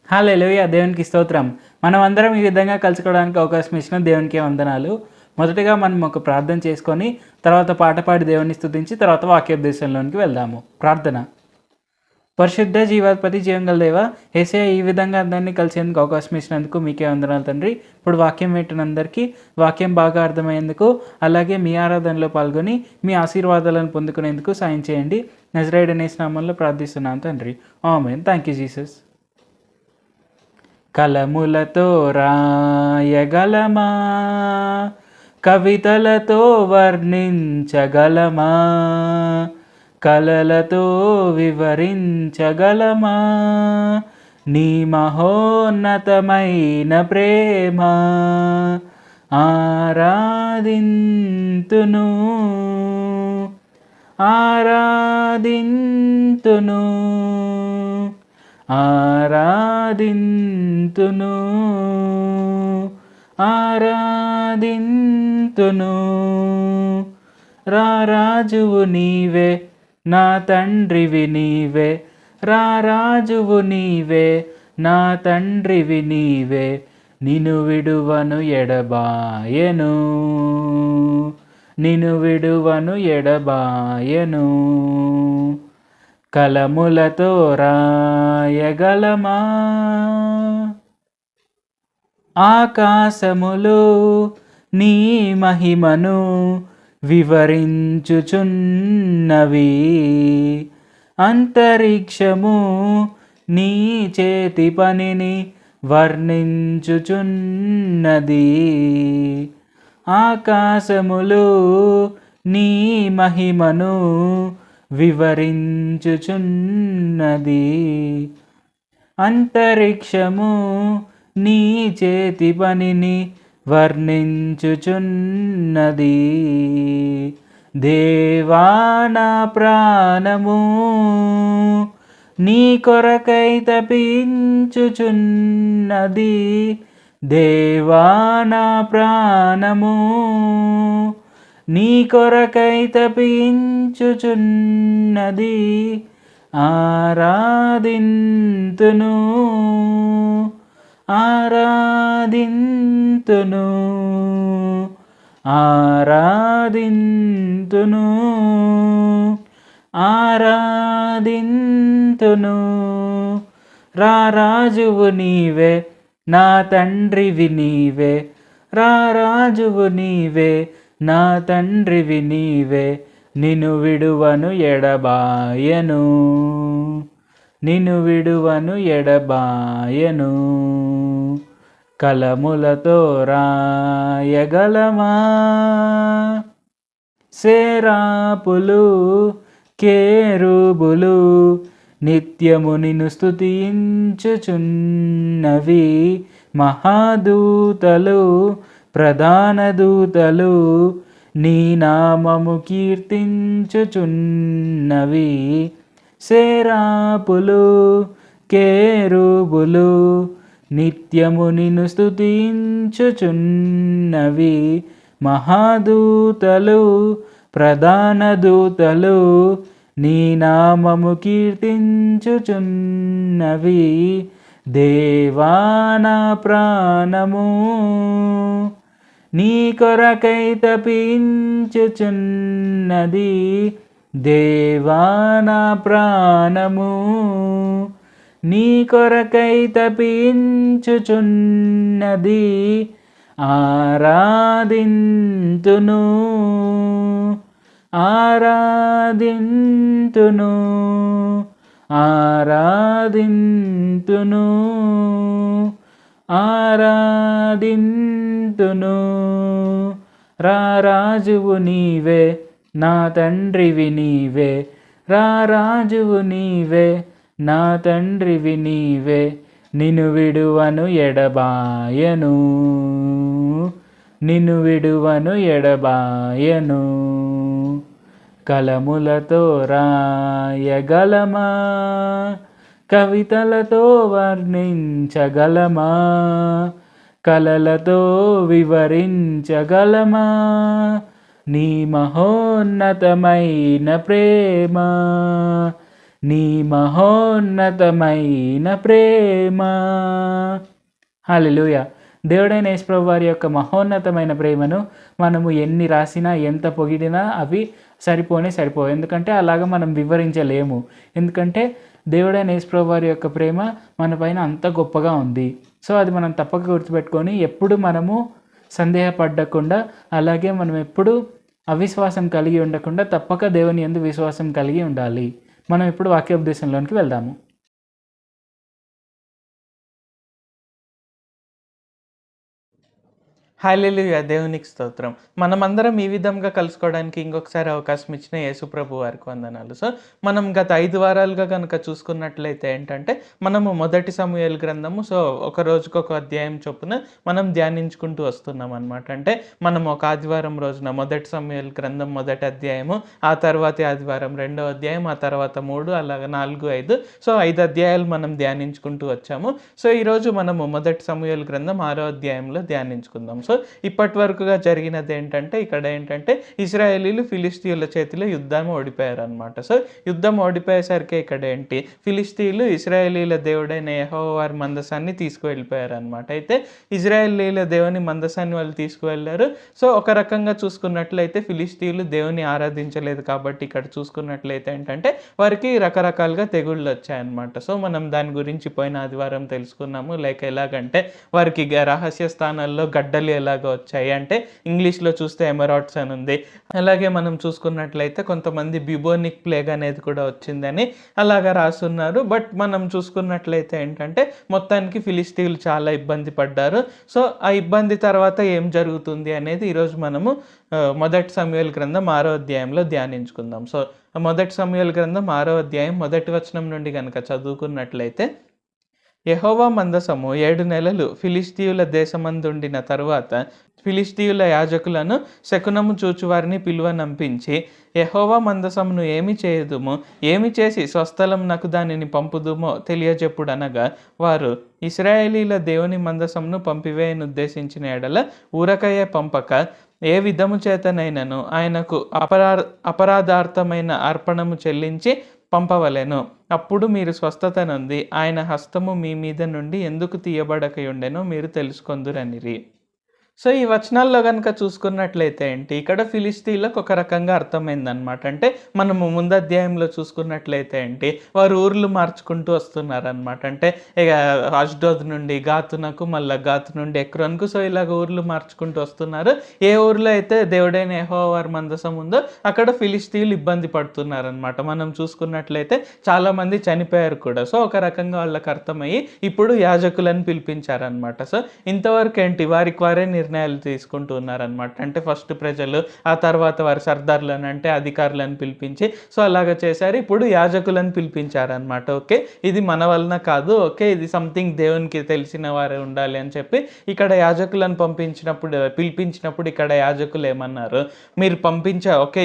హల్లెలూయా! దేవునికి స్తోత్రం. మనమందరం ఈ విధంగా కలుసుకోవడానికి అవకాశం ఇచ్చిన దేవునికే వందనాలు. మొదటగా మనం ఒక ప్రార్థన చేసుకొని, తర్వాత పాట పాడి దేవున్ని స్తుతించి, తర్వాత వాక్యోపదేశంలోనికి వెళ్దాము. ప్రార్థన. పరిశుద్ధ జీవాధిపతి జీవంగల దేవ, యేసయ్య ఈ విధంగా అందరినీ కలిసేందుకు అవకాశం ఇచ్చినందుకు మీకే వందనాలు తండ్రి. ఇప్పుడు వాక్యం వింటున్నందరికీ వాక్యం బాగా అర్థమయ్యేందుకు, అలాగే మీ ఆరాధనలో పాల్గొని మీ ఆశీర్వాదాలను పొందుకునేందుకు సాయం చేయండి. నజరేయుడైన యేసు నామములో ప్రార్థిస్తున్నాను తండ్రి. ఆమేన్. Thank you Jesus. కలములతో రాయగలమా, కవితలతో వర్ణించగలమా, కలలతో వివరించగలమా నీ మహోన్నతమైన ప్రేమ. ఆరాధింతును ఆరాధింతును ఆరాధింతును ఆరాధింతును. రారాజువు నీవే, నా తండ్రివి నీవే, రారాజువు నీవే, నా తండ్రివి నీవే, నిను విడువను ఎడబాయను, నిను విడువను ఎడబాయను. కలములతో రాయగలమా, ఆకాశములు నీ మహిమను వివరించుచున్నవి, అంతరిక్షము నీ చేతి పనిని వర్ణించుచున్నది. ఆకాశములు నీ మహిమను వివరించుచున్నది, అంతరిక్షము నీ చేతి పనిని వర్ణించుచున్నది. దేవా నా ప్రాణము నీ కొరకై తపించుచున్నది, దేవా నా ప్రాణము నీ కొరకై తపించుచున్నది. ఆరాధింతును ఆరాధింతును ఆరాధింతును ఆరాధింతును. రారాజువు నీవే, నా తండ్రివి నీవే, రారాజువు నీవే, నా తండ్రివి నీవే, నిను విడువను ఎడబాయను, నిను విడువను ఎడబాయను. కలములతో రాయగలమా, సేరాపులు కేరుబులు నిత్యము నిన్ను స్తుతించుచున్నవి, మహాదూతలు ప్రధాన దూతలు నీ నామము కీర్తించుచున్నవి. సేరాపులు కేరుబులు నిత్యము నిన్ను స్తుతించుచున్నవి, మహాదూతలు ప్రధాన దూతలు నీ నామము కీర్తించుచున్నవి. దేవా నా ప్రాణము నీ కొరకై తపించుచున్నది, దేవా నా ప్రాణము నీ కొరకై తపించుచున్నది. ఆరాధింతును ఆరాధింతును ఆరాధింతును ఆరాధింతును. రారాజువు నీవే, నా తండ్రివి నీవే, రారాజువు నీవే, నా తండ్రివి నీవే, నిను విడువను ఎడబాయను, నిను విడువను ఎడబాయను. కలములతో రాయగలమా, కవితలతో వర్ణించగలమా, కలలతో వివరించగలమా నీ మహోన్నతమైన ప్రేమ. నీ మహోన్నతమైన ప్రేమ. హల్లెలూయా. దేవుడైన యేసుప్రభు వారి యొక్క మహోన్నతమైన ప్రేమను మనము ఎన్ని రాసినా ఎంత పొగిడినా అవి సరిపోవు. ఎందుకంటే అలాగ మనం వివరించలేము. ఎందుకంటే దేవుడైన యేసుప్రభు వారి యొక్క ప్రేమ మన పైన అంత గొప్పగా ఉంది. సో అది మనం తప్పక గుర్తుపెట్టుకొని ఎప్పుడు మనము సందేహపడకుండా, అలాగే మనం ఎప్పుడు అవిశ్వాసం కలిగి ఉండకుండా తప్పక దేవుని యందు విశ్వాసం కలిగి ఉండాలి. మనం ఇప్పుడు వాక్యోపదేశంలోనికి వెళ్దాము. హల్లెలూయా, దేవునికి స్తోత్రం. మనమందరం ఈ విధంగా కలుసుకోవడానికి ఇంకొకసారి అవకాశం ఇచ్చిన యేసుప్రభు వారికి వందనాలు. సో మనం గత 5 వారాలుగా కనుక చూసుకున్నట్లయితే ఏంటంటే మనము మొదటి సమూయేలు గ్రంథము ఒక రోజుకు ఒక అధ్యాయం చొప్పున మనం ధ్యానించుకుంటూ వస్తున్నాం అనమాట. అంటే మనం ఒక ఆదివారం రోజున మొదటి సమూయేలు గ్రంథం మొదటి అధ్యాయము, ఆ తర్వాతి ఆదివారం 2వ అధ్యాయం, ఆ తర్వాత 3, అలాగే 4, 5 5 అధ్యాయాలు మనం ధ్యానించుకుంటూ వచ్చాము. సో ఈరోజు మనము మొదటి సమూయేలు గ్రంథం 6వ అధ్యాయంలో ధ్యానించుకుందాం. సో ఇప్పటి వరకుగా జరిగినది ఏంటంటే ఇక్కడ ఏంటంటే ఇశ్రాయేలీలు ఫిలిస్తీయుల చేతిలో యుద్ధం ఓడిపోయారు అనమాట. సో యుద్ధం ఓడిపోయేసరికి ఇక్కడ ఏంటి, ఫిలిస్తీయులు ఇశ్రాయేలీల దేవుడైన యెహోవా వారి మందసాన్ని తీసుకువెళ్ళిపోయారు అనమాట. అయితే ఇశ్రాయేలీల దేవుని మందసాన్ని వాళ్ళు తీసుకువెళ్ళారు. సో ఒక రకంగా చూసుకున్నట్లయితే ఫిలిస్తీయులు దేవుని ఆరాధించలేదు కాబట్టి ఇక్కడ చూసుకున్నట్లయితే ఏంటంటే వారికి రకరకాలుగా తెగుళ్ళు వచ్చాయన్నమాట. సో మనం దాని గురించి పోయిన ఆదివారం తెలుసుకున్నాము. లైక్ ఎలాగంటే వారికి రహస్య స్థానాల్లో గడ్డలు ఎలాగ వచ్చాయి అంటే ఇంగ్లీష్లో చూస్తే ఎమరాట్స్ అని ఉంది. అలాగే మనం చూసుకున్నట్లయితే కొంతమంది బ్యూబోనిక్ ప్లేగ్ అనేది కూడా వచ్చిందని అలాగా రాస్తున్నారు. బట్ మనం చూసుకున్నట్లయితే ఏంటంటే మొత్తానికి ఫిలిస్తీన్లు చాలా ఇబ్బంది పడ్డారు. సో ఆ ఇబ్బంది తర్వాత ఏం జరుగుతుంది అనేది ఈరోజు మనము మొదటి సమూయేలు గ్రంథం 6వ అధ్యాయంలో ధ్యానించుకుందాం. సో మొదటి సమూయేలు గ్రంథం 6వ అధ్యాయం 1వ వచనం నుండి కనుక చదువుకున్నట్లయితే, యెహోవా మందసము 7 నెలలు ఫిలిస్తీయుల దేశమందుండిన తరువాత ఫిలిస్తీయుల యాజకులను శకునము చూచువారిని పిలువనంపించి, యెహోవా మందసమును ఏమి చేయుదుమో, ఏమి చేసి స్వస్థలం నాకు దానిని పంపుదుమో తెలియజెప్పుడనగా, వారు ఇశ్రాయేలీల దేవుని మందసమును పంపివేయనుద్దేశించిన ఎడల ఊరకయ్యే పంపక, ఏ విధము చేతనైనను ఆయనకు అపరాధార్థమైన అర్పణము చెల్లించి పంపవలెను. అప్పుడు మీరు స్వస్థత నొంది ఆయన హస్తము మీ మీద నుండి ఎందుకు తీయబడకయుండెనో మీరు తెలుసుకొందురనిరి. సో ఈ వచనాల్లో కనుక చూసుకున్నట్లయితే ఏంటి, ఇక్కడ ఫిలిస్తీన్లకు ఒక రకంగా అర్థమైందనమాట. అంటే మనము ముందు అధ్యాయంలో చూసుకున్నట్లయితే ఏంటి, వారు ఊర్లు మార్చుకుంటూ వస్తున్నారనమాట. అంటే ఇక అష్డోద్ నుండి గాతునకు, మళ్ళీ గాతు నుండి ఎక్రోన్కు, సో ఇలాగ ఊర్లు మార్చుకుంటూ వస్తున్నారు. ఏ ఊర్లో అయితే దేవుడైన యెహోవా వారి మందసం ఉందో అక్కడ ఫిలిస్తీన్లు ఇబ్బంది పడుతున్నారనమాట. మనం చూసుకున్నట్లయితే చాలామంది చనిపోయారు కూడా. సో ఒక రకంగా వాళ్ళకి అర్థమయ్యి ఇప్పుడు యాజకులను పిలిపించారనమాట. సో ఇంతవరకు ఏంటి, వారికి వారే నిర్ణయాలు తీసుకుంటూ ఉన్నారనమాట. అంటే ఫస్ట్ ప్రజలు, ఆ తర్వాత వారి సర్దార్లను అంటే అధికారులను పిలిపించి సో అలాగ చేశారు. ఇప్పుడు యాజకులను పిలిపించారనమాట. ఓకే, ఇది మన వలన కాదు, ఓకే ఇది సంథింగ్ దేవునికి తెలిసిన వారే ఉండాలి అని చెప్పి ఇక్కడ యాజకులను పిలిపించినప్పుడు ఇక్కడ యాజకులు ఏమన్నారు, మీరు ఓకే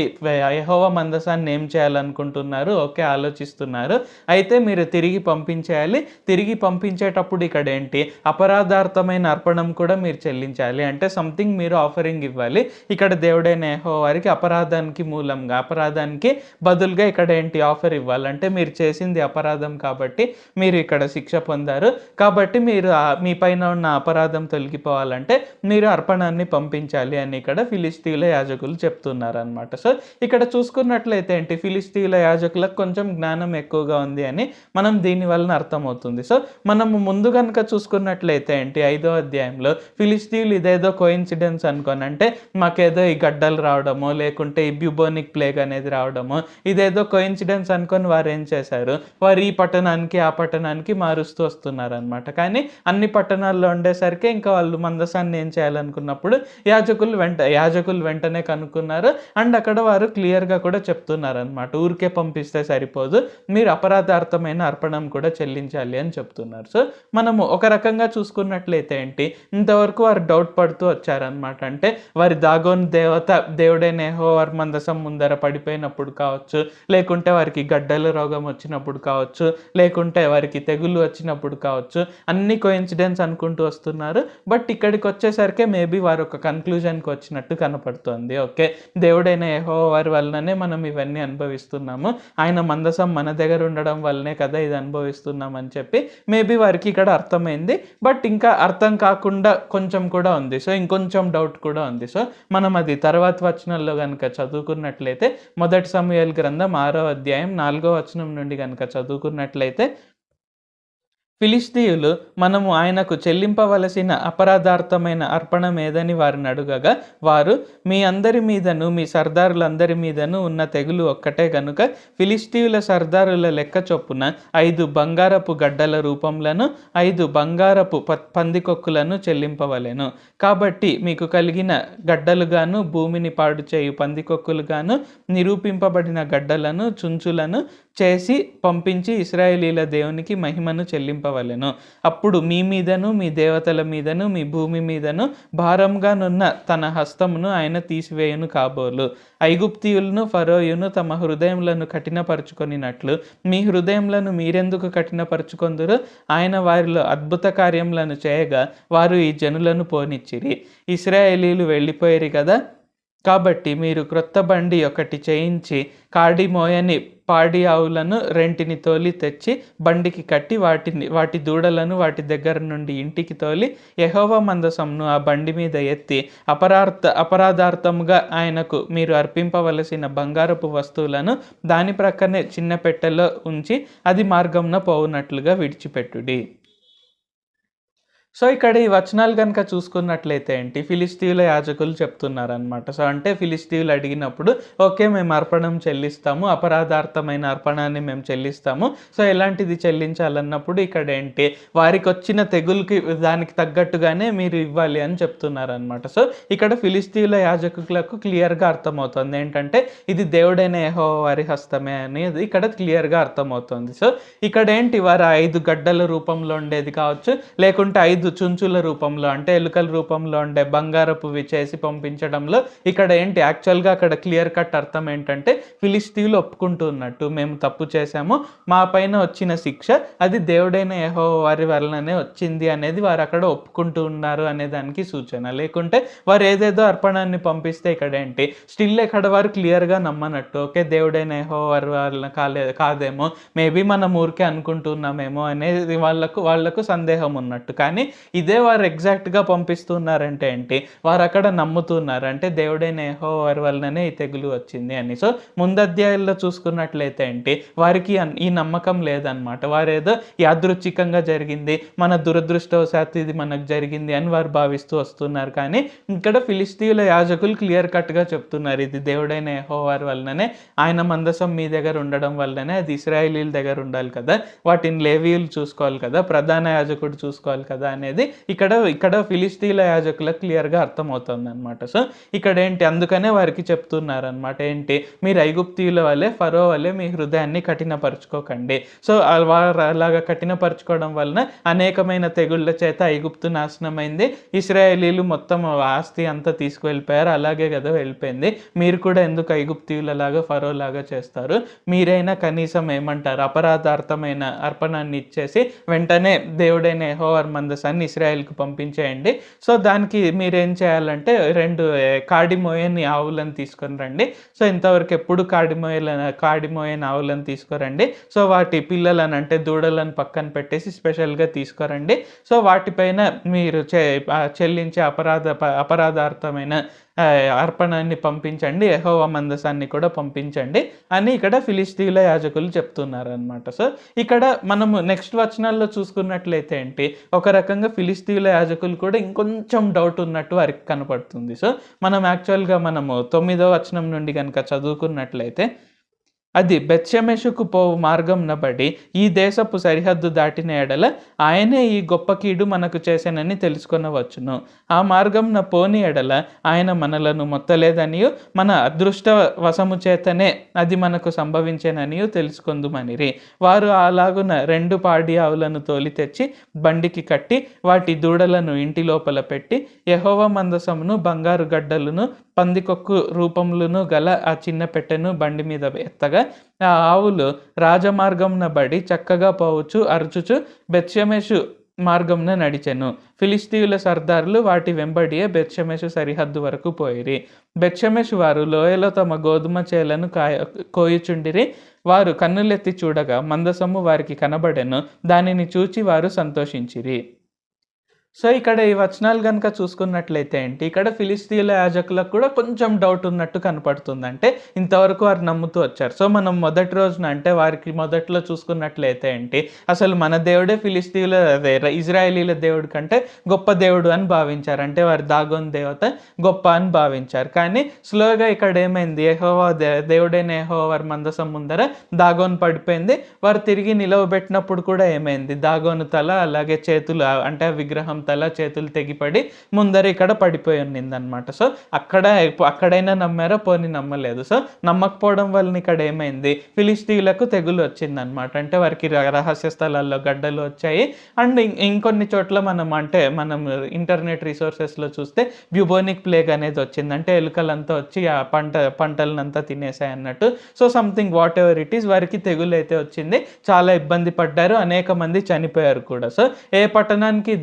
యెహోవా మందసాన్ని ఏం చేయాలనుకుంటున్నారు, ఓకే ఆలోచిస్తున్నారు, అయితే మీరు తిరిగి పంపించేయాలి. తిరిగి పంపించేటప్పుడు ఇక్కడ ఏంటి, అపరాధార్థమైన అర్పణం కూడా మీరు చెల్లించాలి. అంటే సంథింగ్ మీరు ఆఫరింగ్ ఇవ్వాలి. ఇక్కడ దేవుడైన యెహోవా వారికి అపరాధానికి మూలంగా, అపరాధానికి బదులుగా ఇక్కడ ఏంటి ఆఫర్ ఇవ్వాలంటే, మీరు చేసింది అపరాధం కాబట్టి మీరు ఇక్కడ శిక్ష పొందారు, కాబట్టి మీరు మీ పైన ఉన్న అపరాధం తొలగిపోవాలంటే మీరు అర్పణాన్ని పంపించాలి అని ఇక్కడ ఫిలిస్తీయుల యాజకులు చెప్తున్నారనమాట. సో ఇక్కడ చూసుకున్నట్లయితే ఏంటి, ఫిలిస్తీయుల యాజకులకు కొంచెం జ్ఞానం ఎక్కువగా ఉంది అని మనం దీని వలన అర్థమవుతుంది. సో మనము ముందు కనుక చూసుకున్నట్లయితే ఏంటి, 5వ అధ్యాయంలో ఫిలిస్తీయులు ఇదేదో కోయిన్సిడెన్స్ అనుకోని, అంటే మాకేదో ఈ గడ్డలు రావడమో లేకుంటే ఈ బ్యూబోనిక్ ప్లేగ్ అనేది రావడమో ఇదేదో కోయిన్సిడెన్స్ అనుకొని వారు ఏం చేశారు, వారు ఈ పట్టణానికి ఆ పట్టణానికి మారుస్తూ వస్తున్నారనమాట. కానీ అన్ని పట్టణాల్లో ఉండేసరికి ఇంకా వాళ్ళు మందసాన్ని ఏం చేయాలనుకున్నప్పుడు యాజకులు వెంటనే కనుక్కున్నారు. అండ్ అక్కడ వారు క్లియర్గా కూడా చెప్తున్నారనమాట, ఊరికే పంపిస్తే సరిపోదు, మీరు అపరాధార్థమైన అర్పణం కూడా చెల్లించాలి అని చెప్తున్నారు. సో మనము ఒక రకంగా చూసుకున్నట్లయితే ఏంటి, ఇంతవరకు వారు డౌట్ బాధపడుతూ వచ్చారనమాట. అంటే వారి దాగోన్ దేవుడైన యెహోవా మందసం ముందర పడిపోయినప్పుడు కావచ్చు, లేకుంటే వారికి గడ్డల రోగం వచ్చినప్పుడు కావచ్చు, లేకుంటే వారికి తెగులు వచ్చినప్పుడు కావచ్చు, అన్ని కోయిన్సిడెన్స్ అనుకుంటూ వస్తున్నారు. బట్ ఇక్కడికి వచ్చేసరికి మేబీ వారు ఒక కన్క్లూజన్కి వచ్చినట్టు కనపడుతుంది. ఓకే, దేవుడైన యెహోవా వారి వలననే మనం ఇవన్నీ అనుభవిస్తున్నాము, ఆయన మందసం మన దగ్గర ఉండడం వల్లనే కదా ఇది అనుభవిస్తున్నాం అని చెప్పి మేబీ వారికి ఇక్కడ అర్థమైంది. బట్ ఇంకా అర్థం కాకుండా కొంచెం కూడా ఉంది. సో ఇంకొంచెం డౌట్ కూడా ఉంది. సో మనం అది తర్వాత వచనంలో కనుక చదువుకున్నట్లయితే, మొదటి సమూయేలు గ్రంథం 6వ అధ్యాయం 4వ వచనం నుండి కనుక చదువుకున్నట్లయితే, ఫిలిష్తీయులు మనము ఆయనకు చెల్లింపవలసిన అపరాధార్థమైన అర్పణం ఏదని వారిని అడుగగా, వారు మీ అందరి మీదను మీ సర్దారులందరి మీదను ఉన్న తెగులు ఒక్కటే గనుక ఫిలిష్తీయుల సర్దారుల లెక్క చొప్పున 5 బంగారపు గడ్డల రూపంలను 5 బంగారపు పందికొక్కులను చెల్లింపవలెను. కాబట్టి మీకు కలిగిన గడ్డలుగాను భూమిని పాడు చేయు పందికొక్కులుగాను నిరూపింపబడిన గడ్డలను చుంచులను చేసి పంపించి ఇశ్రాయేలీల దేవునికి మహిమను చెల్లింపవలెను. అప్పుడు మీ మీదను మీ దేవతల మీదను మీ భూమి మీదను భారంగానున్న తన హస్తమును ఆయన తీసివేయును కాబోలు. ఐగుప్తీయులను ఫరోయును తమ హృదయములను కఠినపరుచుకొనినట్లు మీ హృదయములను మీరెందుకు కఠినపరుచుకొందురు? ఆయన వారిలో అద్భుత కార్యములను చేయగా వారు ఈ జనులను పోనిచ్చిరి. ఇశ్రాయేలీలు వెళ్ళిపోయారు కదా, కాబట్టి మీరు క్రొత్త బండి ఒకటి చేయించి కాడి మోయని పాడి ఆవులను 2 తోలి తెచ్చి బండికి కట్టి వాటి దూడలను వాటి దగ్గర నుండి ఇంటికి తోలి యెహోవా మందసంను ఆ బండి మీద ఎత్తి అపరాధార్థముగా ఆయనకు మీరు అర్పింపవలసిన బంగారపు వస్తువులను దాని ప్రక్కనే చిన్న పెట్టెలో ఉంచి అది మార్గంన పోవునట్లుగా విడిచిపెట్టుడి. సో ఇక్కడ ఈ వచనాలు కనుక చూసుకున్నట్లయితే ఏంటి, ఫిలిష్తీయుల యాజకులు చెప్తున్నారనమాట. సో అంటే ఫిలిష్తీయులు అడిగినప్పుడు ఓకే మేము అర్పణం చెల్లిస్తాము, అపరాధార్థమైన అర్పణాన్ని మేము చెల్లిస్తాము, సో ఎలాంటిది చెల్లించాలన్నప్పుడు ఇక్కడ ఏంటి, వారికి వచ్చిన తెగులుకి దానికి తగ్గట్టుగానే మీరు ఇవ్వాలి అని చెప్తున్నారనమాట. సో ఇక్కడ ఫిలిష్తీయుల యాజకులకు క్లియర్గా అర్థమవుతుంది ఏంటంటే ఇది దేవుడైన యెహోవా వారి హస్తమే అనేది ఇక్కడ క్లియర్గా అర్థమవుతుంది. సో ఇక్కడ ఏంటి, వారు 5 గడ్డల రూపంలో ఉండేది కావచ్చు, లేకుంటే 5 చుంచుల రూపంలో అంటే ఎలుకల రూపంలో ఉండే బంగారపువి చేసి పంపించడంలో ఇక్కడ ఏంటి యాక్చువల్గా అక్కడ క్లియర్ కట్ అర్థం ఏంటంటే ఫిలిష్తీయులు ఒప్పుకుంటున్నట్టు మేము తప్పు చేశాము, మా పైన వచ్చిన శిక్ష అది దేవుడైన యెహోవా వారి వలననే వచ్చింది అనేది వారు అక్కడ ఒప్పుకుంటూ ఉన్నారు అనే దానికి సూచన. లేకుంటే వారు ఏదేదో అర్పణాన్ని పంపిస్తే ఇక్కడ ఏంటి స్టిల్ ఇక్కడ వారు క్లియర్గా నమ్మనట్టు, ఓకే దేవుడైన యెహోవా వారి వలన కాదేమో, మేబీ మనం ఊరికే అనుకుంటున్నామేమో అనేది వాళ్ళకు సందేహం ఉన్నట్టు. కానీ ఇదే వారు ఎగ్జాక్ట్గా పంపిస్తున్నారంటే ఏంటి, వారు అక్కడ నమ్ముతున్నారు అంటే దేవుడైన యెహోవా వారి వలననే ఈ తెగులు వచ్చింది అని. సో ముందు అధ్యాయాల్లో చూసుకున్నట్లయితే ఏంటి వారికి ఈ నమ్మకం లేదనమాట. వారు ఏదో యాదృచ్ఛికంగా జరిగింది, మన దురదృష్టవశాత్తు ఇది మనకు జరిగింది అని వారు భావిస్తూ వస్తున్నారు. కానీ ఇక్కడ ఫిలిష్తీయుల యాజకులు క్లియర్ కట్గా చెప్తున్నారు ఇది దేవుడైన యెహోవా వారి వలననే, ఆయన మందసం మీ దగ్గర ఉండడం వల్లనే, అది ఇశ్రాయేలీల దగ్గర ఉండాలి కదా, వాటిని లేవీయులు చూసుకోవాలి కదా, ప్రధాన యాజకుడు చూసుకోవాలి కదా అనేది ఇక్కడ ఫిలిష్తీయుల యాజకులకు క్లియర్గా అర్థమవుతుంది అనమాట. సో ఇక్కడ ఏంటి అందుకనే వారికి చెప్తున్నారు అనమాట ఏంటి, మీరు ఐగుప్తీయుల వల్లే ఫరో వల్లే మీ హృదయాన్ని కఠినపరుచుకోకండి. సో వారు అలాగా కఠినపరుచుకోవడం వలన అనేకమైన తెగుళ్ళ చేత ఐగుప్తు నాశనమైంది, ఇశ్రాయేలీలు మొత్తం ఆస్తి అంతా తీసుకువెళ్ళిపోయారు, అలాగే కదా వెళ్ళిపోయింది, మీరు కూడా ఎందుకు ఐగుప్తీయులలాగా ఫరో లాగా చేస్తారు, మీరైనా కనీసం ఏమంటారు అపరాధార్థమైన అర్పణాన్ని ఇచ్చేసి వెంటనే దేవుడైన యెహోవా మందసాన్ని ఇశ్రాయేల్కి పంపించేయండి. సో దానికి మీరేం చేయాలంటే 2 కాడి మోయని ఆవులను తీసుకొని రండి. సో ఇంతవరకు ఎప్పుడు కాడి మోయని ఆవులను తీసుకురండి. సో వాటి పిల్లలను అంటే దూడలను పక్కన పెట్టేసి స్పెషల్గా తీసుకురండి. సో వాటిపైన మీరు చెల్లించే అపరాధార్థమైన అర్పణాన్ని పంపించండి, యెహోవా మందసాన్ని కూడా పంపించండి అని ఇక్కడ ఫిలిష్తీయుల యాజకులు చెప్తున్నారు అనమాట. సో ఇక్కడ మనము నెక్స్ట్ వచనాల్లో చూసుకున్నట్లయితే ఏంటి ఒక రకంగా ఫిలిష్తీయుల యాజకులు కూడా ఇంకొంచెం డౌట్ ఉన్నట్టు వారికి కనపడుతుంది. సో మనం యాక్చువల్గా మనము 9వ వచనం నుండి కనుక చదువుకున్నట్లయితే, అది బెత్షెమెషుకు పోవు మార్గంన బడి ఈ దేశపు సరిహద్దు దాటిన ఎడల ఆయనే ఈ గొప్ప కీడు మనకు చేశానని తెలుసుకొనవచ్చును. ఆ మార్గంన పోని ఎడల ఆయన మనలను మొత్తలేదనియు మన అదృష్ట వశము చేతనే అది మనకు సంభవించేననియు తెలుసుకొందుమనిరి. వారు అలాగున 2 పాడి ఆవులను తోలి తెచ్చి బండికి కట్టి వాటి దూడలను ఇంటి లోపల పెట్టి యెహోవా మందసమును బంగారు గడ్డలును పందికొక్కు రూపములను గల ఆ చిన్న పెట్టెను బండి మీద ఎత్తగా ఆ ఆవులు రాజమార్గంన బడి చక్కగా పోవచ్చు అరుచుచు బెత్షెమెషు మార్గంన నడిచెను. ఫిలిష్తీయుల సర్దారులు వాటి వెంబడియే బెత్షెమెషు సరిహద్దు వరకు పోయిరి. బెత్షెమెషు వారు లోయలో తమ గోధుమ చేలను కోయుచుండిరి. వారు కన్నులెత్తి చూడగా మందసము వారికి కనబడెను. దానిని చూచి వారు సంతోషించిరి. సో ఇక్కడ ఈ వచనాలు కనుక చూసుకున్నట్లయితే ఏంటి, ఇక్కడ ఫిలిస్తీయుల యాజకులకు కూడా కొంచెం డౌట్ ఉన్నట్టు కనపడుతుంది. అంటే ఇంతవరకు వారు నమ్ముతూ వచ్చారు. సో మనం మొదటి రోజున అంటే వారికి మొదట్లో చూసుకున్నట్లయితే ఏంటి, అసలు మన దేవుడే ఫిలిస్తీయుల ఇజ్రాయేలీల దేవుడి కంటే గొప్ప దేవుడు అని భావించారు. అంటే వారి దాగోన్ దేవత గొప్ప అని భావించారు. కానీ స్లోగా ఇక్కడ ఏమైంది, దేవుడైన యెహోవా వారి మందసం ముందర దాగోన్ పడిపోయింది. వారు తిరిగి నిలవబెట్టినప్పుడు కూడా ఏమైంది, దాగోను తల అలాగే చేతులు అంటే విగ్రహం తల చేతులు తెగిపడి ముందర ఇక్కడ పడిపోయి ఉన్నింది అనమాట. సో అక్కడైనా నమ్మారో పోని నమ్మలేదు. సో నమ్మకపోవడం వలన ఇక్కడ ఏమైంది, ఫిలిస్తీయులకు తెగులు వచ్చిందనమాట. అంటే వారికి రహస్య స్థలాల్లో గడ్డలు వచ్చాయి. అండ్ ఇంకొన్ని చోట్ల మనం ఇంటర్నెట్ రిసోర్సెస్లో చూస్తే బ్యూబోనిక్ ప్లేగ్ అనేది వచ్చింది. అంటే ఎలుకలంతా వచ్చి ఆ పంటలనంతా తినేసాయి అన్నట్టు. So something what ever it is, వారికి తెగులు అయితే వచ్చింది. చాలా ఇబ్బంది పడ్డారు, అనేక మంది చనిపోయారు కూడా. సో ఏ పట్టణానికి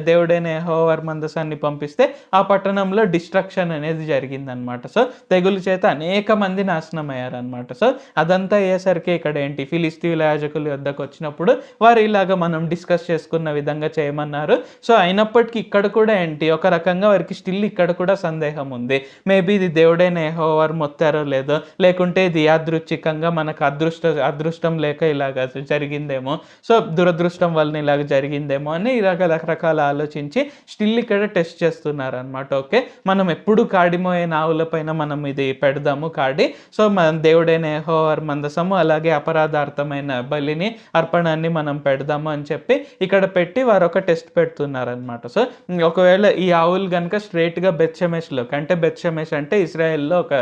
దేవుడైన యెహోవా వారి మందసాన్ని పంపిస్తే ఆ పట్టణంలో డిస్ట్రక్షన్ అనేది జరిగిందనమాట. సో తెగులు చేత అనేక మంది నాశనం అయ్యారనమాట. సో అదంతా అయ్యేసరికి ఇక్కడ ఏంటి, ఫిలిస్తీయుల యాజకుల వద్దకు వచ్చినప్పుడు వారు ఇలాగ మనం డిస్కస్ చేసుకున్న విధంగా చేయమన్నారు. సో అయినప్పటికీ ఇక్కడ కూడా ఏంటి, ఒక రకంగా వారికి స్టిల్ ఇక్కడ కూడా సందేహం ఉంది. మేబీ ఇది దేవుడైన యెహోవా వారు మొత్తారో లేదో, లేకుంటే ఇది యాదృచ్ఛికంగా మనకు అదృష్టం లేక ఇలాగ జరిగిందేమో, సో దురదృష్టం వలన ఇలాగ జరిగిందేమో అని ఇలాగ రకరకాల ఆలోచించి స్టిల్ ఇక్కడ టెస్ట్ చేస్తున్నారు అనమాట. ఓకే, మనం ఎప్పుడు కాడిమోయే నావుల పైన మనం ఇది పెడదాము కాడి. సో మన దేవుడైన యెహోవా వారి మందసము అలాగే అపరాధార్థమైన బలిని అర్పణాన్ని మనం పెడదాము అని చెప్పి ఇక్కడ పెట్టి వారు ఒక టెస్ట్ పెడుతున్నారు అనమాట. సో ఒకవేళ ఈ ఆవులు కనుక స్ట్రైట్గా బెత్షెమెష్లోకి, అంటే బెత్షెమెష్ అంటే ఇస్రాయేల్లో ఒక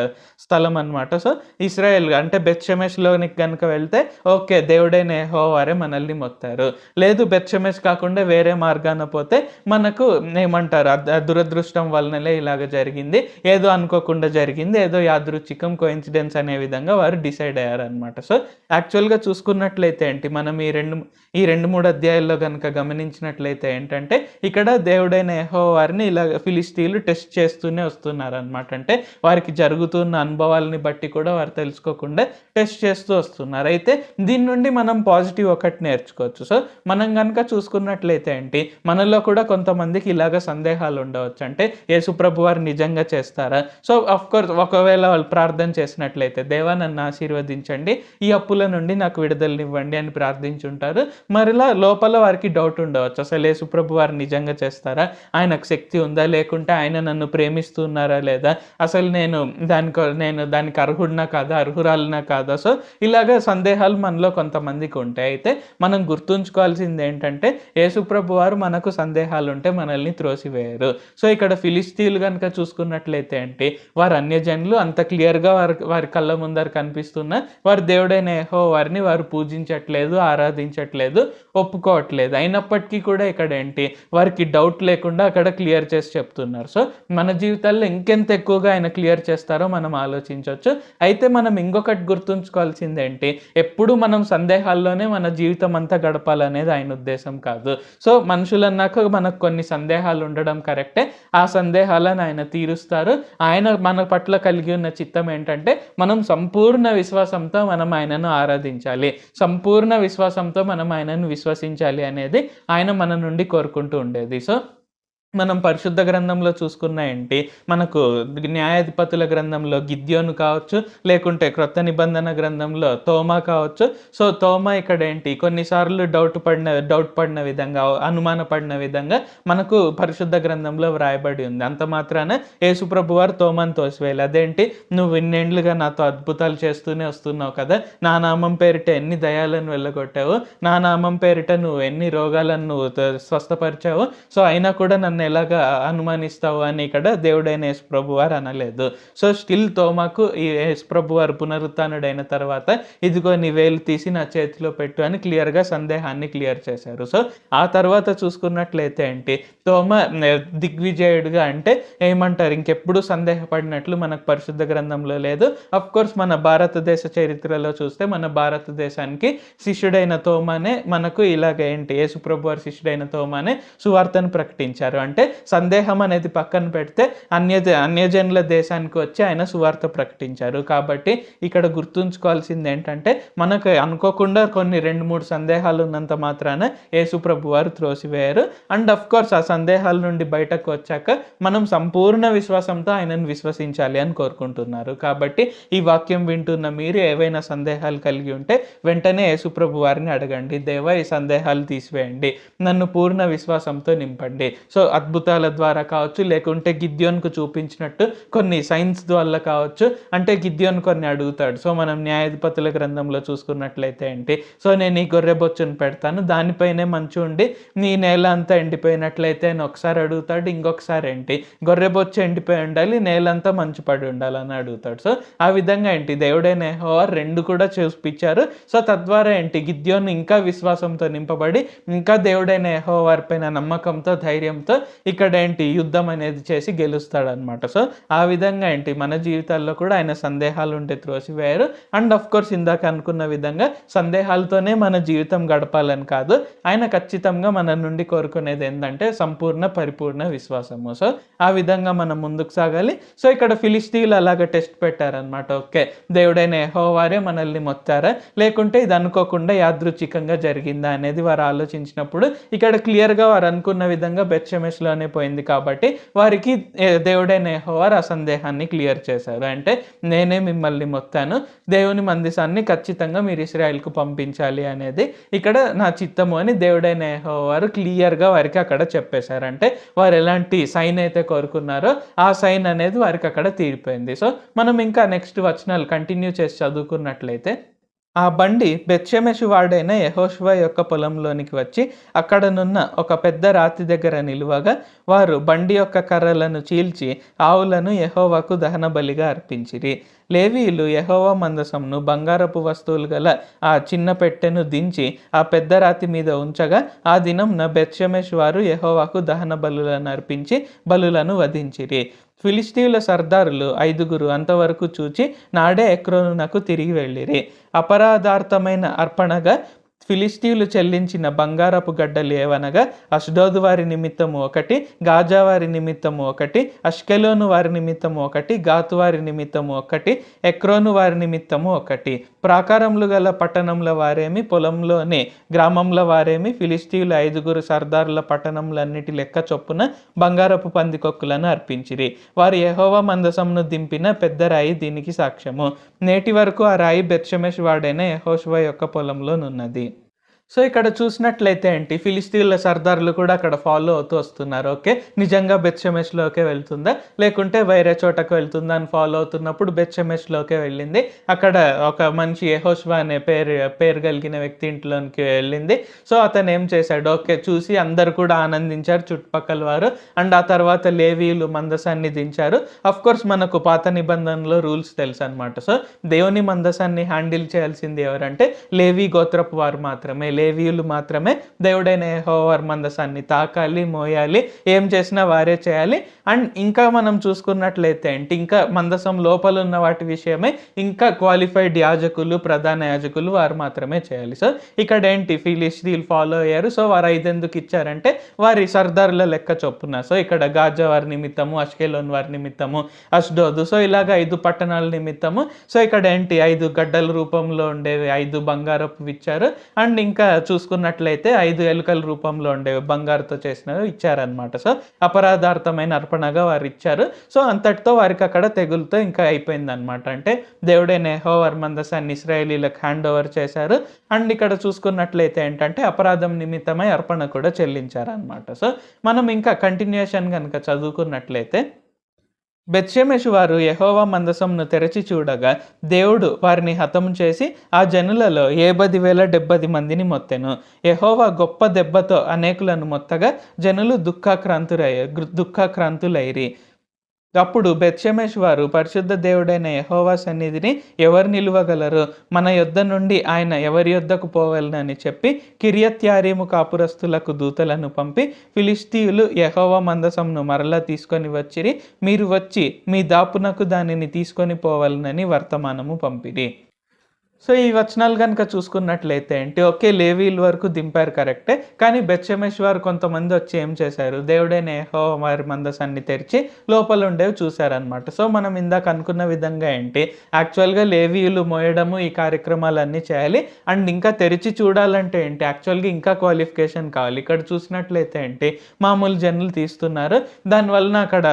స్థలం అనమాట. సో ఇస్రాయేల్ అంటే బెత్షెమెష్లోనికి కనుక వెళ్తే ఓకే, దేవుడైన యెహోవా వారే మనల్ని మొత్తారు. లేదు బెత్షెమెష్ కాకుండా వేరే మార్గాన పోతే మనకు ఏమంటారు, దురదృష్టం వలనలే ఇలాగ జరిగింది, ఏదో అనుకోకుండా జరిగింది, ఏదో యాదృచ్ఛికం కోఇన్సిడెన్స్ అనే విధంగా వారు డిసైడ్ అయ్యారనమాట. సో యాక్చువల్గా చూసుకున్నట్లయితే ఏంటి, మనం ఈ 2-3 అధ్యాయాల్లో కనుక గమనించినట్లయితే ఏంటంటే ఇక్కడ దేవుడైన యెహోవా వారిని ఇలా ఫిలిస్తీయులు టెస్ట్ చేస్తూనే వస్తున్నారు అనమాట. అంటే వారికి జరుగుతున్న అనుభవాలని బట్టి కూడా వారు తెలుసుకోకుండా టెస్ట్ చేస్తూ వస్తున్నారు. అయితే దీని నుండి మనం పాజిటివ్ ఒకటి నేర్చుకోవచ్చు. సో మనం కనుక చూసుకున్నట్లయితే ఏంటి, మనలో కూడా కొంతమందికి ఇలాగ సందేహాలు ఉండవచ్చు. అంటే యేసుప్రభు వారు నిజంగా చేస్తారా? సో కోర్స్ ఒకవేళ వాళ్ళు ప్రార్థన చేసినట్లయితే, దేవా నన్ను ఆశీర్వదించండి, ఈ అప్పుల నుండి నాకు విడుదలనివ్వండి అని ప్రార్థించుంటారు. మరిలా లోపల వారికి డౌట్ ఉండవచ్చు, అసలు యేసుప్రభు వారు నిజంగా చేస్తారా, ఆయనకు శక్తి ఉందా, లేకుంటే ఆయన నన్ను ప్రేమిస్తున్నారా లేదా, అసలు నేను దానికి అర్హుడినా కాదా, అర్హురాలినా కాదా. సో ఇలాగ సందేహాలు మనలో కొంతమందికి ఉంటాయి. అయితే మనం గుర్తుంచుకోవాల్సింది ఏంటంటే, యేసుప్రభు వారు మనకు సందేహాలు ఉంటే మనల్ని త్రోసివేయరు. సో ఇక్కడ ఫిలిస్తీయులు కనుక చూసుకున్నట్లయితే ఏంటి, వారు అన్యజనులు, అంత క్లియర్గా వారి కళ్ళ ముందర కనిపిస్తున్న వారి దేవుడైన యెహోవా వారిని వారు పూజించట్లేదు, ఆరాధించట్లేదు, ఒప్పుకోవట్లేదు. అయినప్పటికీ కూడా ఇక్కడ ఏంటి, వారికి డౌట్ లేకుండా అక్కడ క్లియర్ చేసి చెప్తున్నారు. సో మన జీవితాల్లో ఇంకెంత ఎక్కువగా ఆయన క్లియర్ చేస్తారో మనం ఆలోచించవచ్చు. అయితే మనం ఇంకొకటి గుర్తుంచుకోవాల్సింది ఏంటి, ఎప్పుడు మనం సందేహాల్లోనే మన జీవితం అంతా గడపాలనేది ఆయన ఉద్దేశం కాదు. సో మనుషులన్నాక మనకు కొన్ని సందేహాలు ఉండడం కరెక్టే, ఆ సందేహాలను ఆయన తీరుస్తారు. ఆయన మన పట్ల కలిగి ఉన్న చిత్తం ఏంటంటే, మనం సంపూర్ణ విశ్వాసంతో మనం ఆయనను ఆరాధించాలి, సంపూర్ణ విశ్వాసంతో మనం ఆయనను విశ్వసించాలి అనేది ఆయన మన నుండి కోరుకుంటూ ఉండేది. సో మనం పరిశుద్ధ గ్రంథంలో చూసుకున్న ఏంటి, మనకు న్యాయాధిపతుల గ్రంథంలో గిద్యోను కావచ్చు, లేకుంటే క్రొత్త నిబంధన గ్రంథంలో తోమా కావచ్చు. సో తోమా ఇక్కడ ఏంటి, కొన్నిసార్లు డౌట్ పడిన విధంగా, అనుమానపడిన విధంగా మనకు పరిశుద్ధ గ్రంథంలో వ్రాయబడి ఉంది. అంత మాత్రాన యేసుప్రభు వారు తోమాను తోసివేయాలి. అదేంటి, నువ్వు ఇన్నేండ్లుగా నాతో అద్భుతాలు చేస్తూనే వస్తున్నావు కదా, నా నామం పేరిట ఎన్ని దయాలను వెళ్ళగొట్టావు, నా నామం పేరిట నువ్వు ఎన్ని రోగాలను నువ్వు స్వస్థపరిచావు, సో అయినా కూడా నన్ను ఎలాగా అనుమానిస్తావు అని ఇక్కడ దేవుడైన యేసుప్రభు వారు అనలేదు. సో స్టిల్ తోమాకు ఈ యేసుప్రభు వారు పునరుత్థానుడైన తర్వాత ఇదిగో నీ వేలు తీసి నా చేతిలో పెట్టు అని క్లియర్గా సందేహాన్ని క్లియర్ చేశారు. సో ఆ తర్వాత చూసుకున్నట్లయితే ఏంటి, తోమా దిగ్విజయుడుగా, అంటే ఏమంటారు, ఇంకెప్పుడు సందేహపడినట్లు మనకు పరిశుద్ధ గ్రంథంలో లేదు. అఫ్ కోర్స్ మన భారతదేశ చరిత్రలో చూస్తే మన భారతదేశానికి శిష్యుడైన తోమానే మనకు ఇలాగ ఏంటి, యేసుప్రభు వారి శిష్యుడైన తోమానే సువార్తను ప్రకటించారు. అంటే సందేహం అనేది పక్కన పెడితే అన్యజనుల దేశానికి వచ్చి ఆయన సువార్త ప్రకటించారు. కాబట్టి ఇక్కడ గుర్తుంచుకోవాల్సింది ఏంటంటే, మనకు అనుకోకుండా కొన్ని 2-3 సందేహాలు ఉన్నంత మాత్రాన యేసుప్రభు వారు త్రోసివేయరు. అండ్ అఫ్ కోర్స్ ఆ సందేహాల నుండి బయటకు వచ్చాక మనం సంపూర్ణ విశ్వాసంతో ఆయనను విశ్వసించాలి అని కోరుకుంటున్నారు. కాబట్టి ఈ వాక్యం వింటున్న మీరు ఏవైనా సందేహాలు కలిగి ఉంటే వెంటనే యేసుప్రభు వారిని అడగండి, దేవా ఈ సందేహాలు తీసివేయండి, నన్ను పూర్ణ విశ్వాసంతో నింపండి. సో అద్భుతాల ద్వారా కావచ్చు, లేకుంటే గిద్యోన్కు చూపించినట్టు కొన్ని సైన్స్ వల్ల కావచ్చు. అంటే గిద్యోన్ కొన్ని అడుగుతాడు. సో మనం న్యాయాధిపతుల గ్రంథంలో చూసుకున్నట్లయితే ఏంటి, సో నేను ఈ గొర్రె బొచ్చును పెడతాను, దానిపైనే మంచు ఉండి నీ నేల అంతా ఎండిపోయినట్లయితే అని ఒకసారి అడుగుతాడు. ఇంకొకసారి ఏంటి, గొర్రె బొచ్చు ఎండిపోయి ఉండాలి, నేలంతా మంచు పడి ఉండాలని అడుగుతాడు. సో ఆ విధంగా ఏంటి, దేవుడైన యెహోవా 2 కూడా చూపించారు. సో తద్వారా ఏంటి, గిద్యోను ఇంకా విశ్వాసంతో నింపబడి ఇంకా దేవుడైన యెహోవా వారిపైన నమ్మకంతో, ధైర్యంతో ఇక్కడ ఏంటి యుద్ధం అనేది చేసి గెలుస్తాడనమాట. సో ఆ విధంగా ఏంటి, మన జీవితాల్లో కూడా ఆయన సందేహాలు ఉంటే త్రోసివేయరు. అండ్ అఫ్ కోర్స్ ఇందాక అనుకున్న విధంగా సందేహాలతోనే మన జీవితం గడపాలని కాదు, ఆయన ఖచ్చితంగా మన నుండి కోరుకునేది ఏంటంటే సంపూర్ణ పరిపూర్ణ విశ్వాసము. సో ఆ విధంగా మనం ముందుకు సాగాలి. సో ఇక్కడ ఫిలిస్తీన్లు అలాగ టెస్ట్ పెట్టారనమాట. ఓకే, దేవుడైన యెహోవా వారే మనల్ని మొత్తారా, లేకుంటే ఇది అనుకోకుండా యాదృచ్ఛికంగా జరిగిందా అనేది వారు ఆలోచించినప్పుడు ఇక్కడ క్లియర్గా వారు అనుకున్న విధంగా బెత్షెమెష్లోనే పోయింది. కాబట్టి వారికి దేవుడైన యెహోవా ఆ సందేహాన్ని క్లియర్ చేశారు. అంటే నేనే మిమ్మల్ని మొత్తాను, దేవుని మందిసాన్ని ఖచ్చితంగా మీరు ఇశ్రాయేల్కు పంపించాలి అనేది ఇక్కడ నా చిత్తము అని దేవుడైన యెహోవా వారు క్లియర్గా వారికి అక్కడ చెప్పేశారు. అంటే వారు ఎలాంటి సైన్ అయితే కోరుకున్నారో ఆ సైన్ అనేది వారికి అక్కడ తీరిపోయింది. సో మనం ఇంకా నెక్స్ట్ వచనాలు కంటిన్యూ చేసి చదువుకున్నట్లయితే, ఆ బండి బెత్షెమెషు వాడైన యెహోషువ యొక్క పొలంలోనికి వచ్చి అక్కడనున్న ఒక పెద్ద రాతి దగ్గర నిలువగా వారు బండి యొక్క కర్రలను చీల్చి ఆవులను యెహోవాకు దహన బలిగా అర్పించిరి. లేవీయులు యెహోవా మందసంను బంగారపు వస్తువులు గల ఆ చిన్న పెట్టెను దించి ఆ పెద్ద రాతి మీద ఉంచగా ఆ దినంన బెత్షెమెషు వారు యెహోవాకు దహన బలులను అర్పించి బలులను వధించిరి. ఫిలిస్తీయుల సర్దారులు 5 అంతవరకు చూచి నాడే ఎక్రోనునకు తిరిగి వెళ్ళిరి. అపరాధార్థమైన అర్పణగా ఫిలిస్తీయులు చెల్లించిన బంగారపు గడ్డలు ఏవనగా అష్డోదు వారి నిమిత్తము 1, గాజా వారి నిమిత్తము 1, అష్కెలోను వారి నిమిత్తము 1, గాతు వారి నిమిత్తము 1, ఎక్రోను వారి నిమిత్తము 1. ప్రాకారములు గల పట్టణంల వారేమి, పొలంలోని గ్రామంల వారేమి ఫిలిస్తీయుల 5 సర్దారుల పట్టణములన్నిటి లెక్క చొప్పున బంగారపు పందికొక్కులను అర్పించిరి. వారు యెహోవా మందసమును దింపిన పెద్ద రాయి దీనికి సాక్ష్యము. నేటి వరకు ఆ రాయి బెత్షెమెషు వాడైన యెహోషువ యొక్క పొలంలోనున్నది. సో ఇక్కడ చూసినట్లయితే ఏంటి, ఫిలిస్తీన్ల సర్దార్లు కూడా అక్కడ ఫాలో అవుతూ వస్తున్నారు. ఓకే, నిజంగా బెత్షెమెష్లోకే వెళ్తుందా లేకుంటే వేరే చోటకు వెళ్తుందా అని ఫాలో అవుతున్నప్పుడు బెత్షెమెష్లోకే వెళ్ళింది. అక్కడ ఒక మనిషి యెహోషువ అనే పేరు కలిగిన వ్యక్తి ఇంట్లోకి వెళ్ళింది. సో అతను ఏం చేశాడు, ఓకే చూసి అందరు కూడా ఆనందించారు చుట్టుపక్కల వారు. అండ్ ఆ తర్వాత లేవీయులు మందసాన్ని దించారు. అఫ్ కోర్స్ మనకు పాత నిబంధనలో రూల్స్ తెలుసు అనమాట. సో దేవుని మందసాన్ని హ్యాండిల్ చేయాల్సింది ఎవరంటే లేవీ గోత్రపు వారు మాత్రమే, లేవీయులు మాత్రమే దేవుడైన యెహోవా వారి మందసాన్ని తాకాలి, మోయాలి, ఏం చేసినా వారే చేయాలి. అండ్ ఇంకా మనం చూసుకున్నట్లయితే ఏంటి, ఇంకా మందసం లోపల ఉన్న వాటి విషయమే ఇంకా క్వాలిఫైడ్ యాజకులు, ప్రధాన యాజకులు వారు మాత్రమే చేయాలి. సో ఇక్కడ ఏంటి, ఫిలిస్తీయులు ఫాలో అయ్యారు. సో వారు 5 ఎందుకు ఇచ్చారంటే వారి సర్దారుల లెక్క చొప్పున. సో ఇక్కడ గాజా వారి నిమిత్తము, అష్కెలోన్ వారి నిమిత్తము, అష్డోదు, సో ఇలాగ 5 పట్టణాల నిమిత్తము. సో ఇక్కడ ఏంటి 5 గడ్డల రూపంలో ఉండేవి 5 బంగారపు ఇచ్చారు. అండ్ ఇంకా ఇంకా చూసుకున్నట్లయితే 5 ఎలుకల రూపంలో ఉండే బంగారుతో చేసినవి ఇచ్చారనమాట. సో అపరాధార్థమైన అర్పణగా వారు ఇచ్చారు. సో అంతటితో వారికి అక్కడ తెగులతో ఇంకా అయిపోయిందనమాట. అంటే దేవుడైన యెహోవా మందసాన్ని ఇశ్రాయేలీలకు హ్యాండ్ ఓవర్ చేశారు. అండ్ ఇక్కడ చూసుకున్నట్లయితే ఏంటంటే అపరాధం నిమిత్తమై అర్పణ కూడా చెల్లించారనమాట. సో మనం ఇంకా కంటిన్యూషన్ కనుక చదువుకున్నట్లయితే బెత్షెమెషు వారు యెహోవా మందసంను తెరచి చూడగా దేవుడు వారిని హతము చేసి ఆ జనులలో 70,070 మందిని మొత్తెను. యెహోవా గొప్ప దెబ్బతో అనేకులను మొత్తగా జనులు దుఃఖాక్రాంతులైరి. అప్పుడు బెత్షెమెషు వారు పరిశుద్ధ దేవుడైన యెహోవా సన్నిధిని ఎవరు నిలువగలరు, మన యొద్ద నుండి ఆయన ఎవరి యొద్దకు పోవలనని చెప్పి కిర్యత్యారీము కాపురస్తులకు దూతలను పంపి ఫిలిష్తీయులు యెహోవా మందసంను మరలా తీసుకొని వచ్చిరి, మీరు వచ్చి మీ దాపునకు దానిని తీసుకొని పోవలనని వర్తమానము పంపిరి. సో ఈ వచనాలు కనుక చూసుకున్నట్లయితే ఏంటి, ఓకే లేవీల వరకు దింపారు కరెక్టే, కానీ బెత్షెమెషు వారు కొంతమంది వచ్చి ఏం చేశారు, దేవుడైన యెహోవా వారి మందసాన్ని తెరిచి లోపల ఉండేవి చూశారనమాట. సో మనం ఇందాక అనుకున్న విధంగా ఏంటి, యాక్చువల్గా లేవీయులు మోయడము ఈ కార్యక్రమాలన్నీ చేయాలి. అండ్ ఇంకా తెరిచి చూడాలంటే ఏంటి, యాక్చువల్గా ఇంకా క్వాలిఫికేషన్ కావాలి. ఇక్కడ చూసినట్లయితే ఏంటి, మామూలు జనులు తీస్తున్నారు, దానివలన అక్కడ